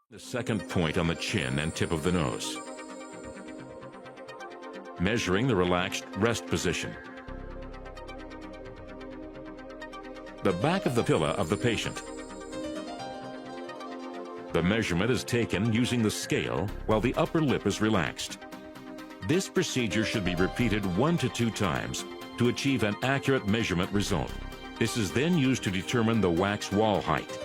The second point on the chin and tip of the nose. Measuring the relaxed rest position. The back of the papilla of the patient. The measurement is taken using the scale while the upper lip is relaxed. This procedure should be repeated 1 to 2 times to achieve an accurate measurement result. This is then used to determine the wax wall height.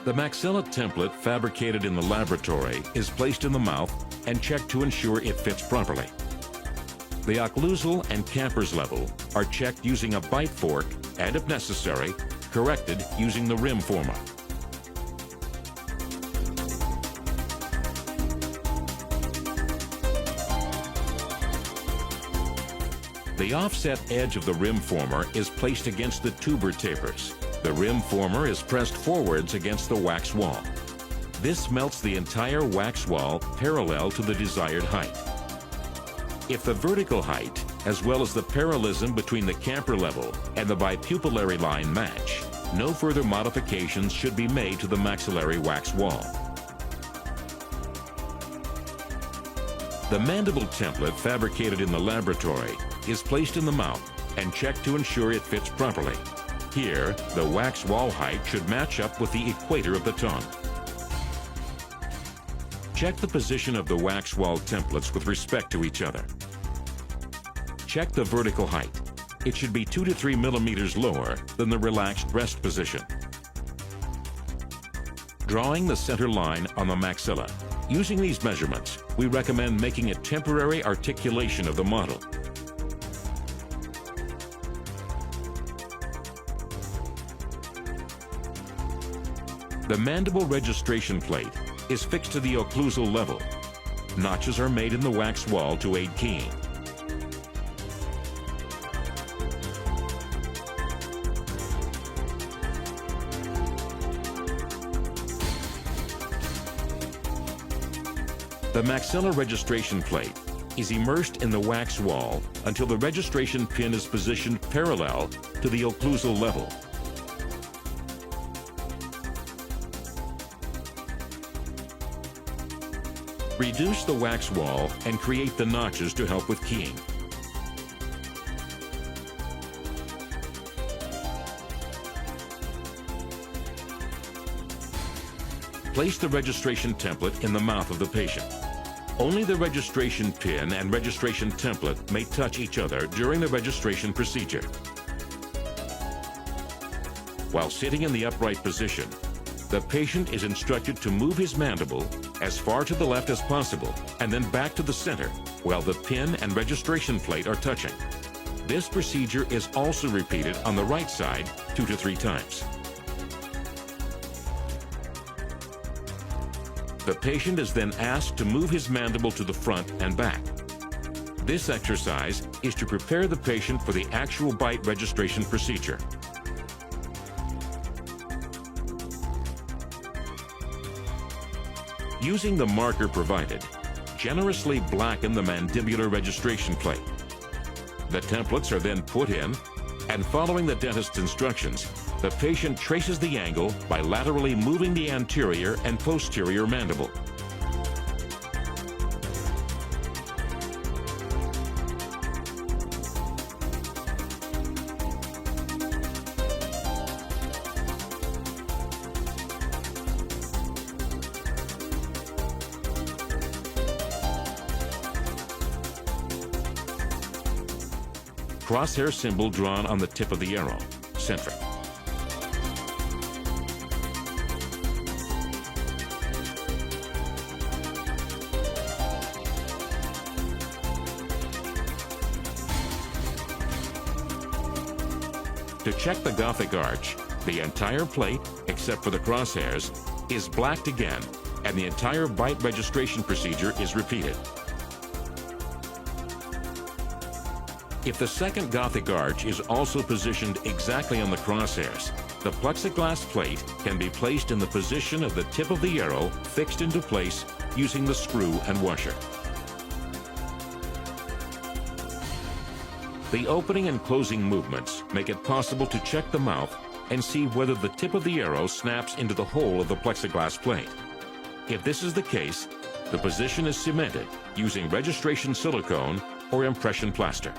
The maxilla template fabricated in the laboratory is placed in the mouth and checked to ensure it fits properly. The occlusal and camper's level are checked using a bite fork and, if necessary, corrected using the rim forma. The offset edge of the rim former is placed against the tuber tapers. The rim former is pressed forwards against the wax wall. This melts the entire wax wall parallel to the desired height. If the vertical height, as well as the parallelism between the camper level and the bipupillary line match, no further modifications should be made to the maxillary wax wall. The mandible template fabricated in the laboratory is placed in the mouth and checked to ensure it fits properly. Here, the wax wall height should match up with the equator of the tongue. Check the position of the wax wall templates with respect to each other. Check the vertical height. It should be 2 to 3 millimeters lower than the relaxed rest position. Drawing the center line on the maxilla. Using these measurements, we recommend making a temporary articulation of the model. The mandible registration plate is fixed to the occlusal level. Notches are made in the wax wall to aid keying. The maxilla registration plate is immersed in the wax wall until the registration pin is positioned parallel to the occlusal level. Reduce the wax wall and create the notches to help with keying. Place the registration template in the mouth of the patient. Only the registration pin and registration template may touch each other during the registration procedure. While sitting in the upright position, the patient is instructed to move his mandible as far to the left as possible and then back to the center while the pin and registration plate are touching. This procedure is also repeated on the right side 2 to 3 times. The patient is then asked to move his mandible to the front and back. This exercise is to prepare the patient for the actual bite registration procedure. Using the marker provided, generously blacken the mandibular registration plate. The templates are then put in, and following the dentist's instructions, the patient traces the angle by laterally moving the anterior and posterior mandible. Crosshair symbol drawn on the tip of the arrow, centric. To check the Gothic arch, the entire plate, except for the crosshairs, is blacked again, and the entire bite registration procedure is repeated. If the second Gothic arch is also positioned exactly on the crosshairs, The plexiglass plate can be placed in the position of the tip of the arrow fixed into place using the screw and washer. The opening and closing movements make it possible to check the mouth and see whether the tip of the arrow snaps into the hole of the plexiglass plate. If this is the case, the position is cemented using registration silicone or impression plaster.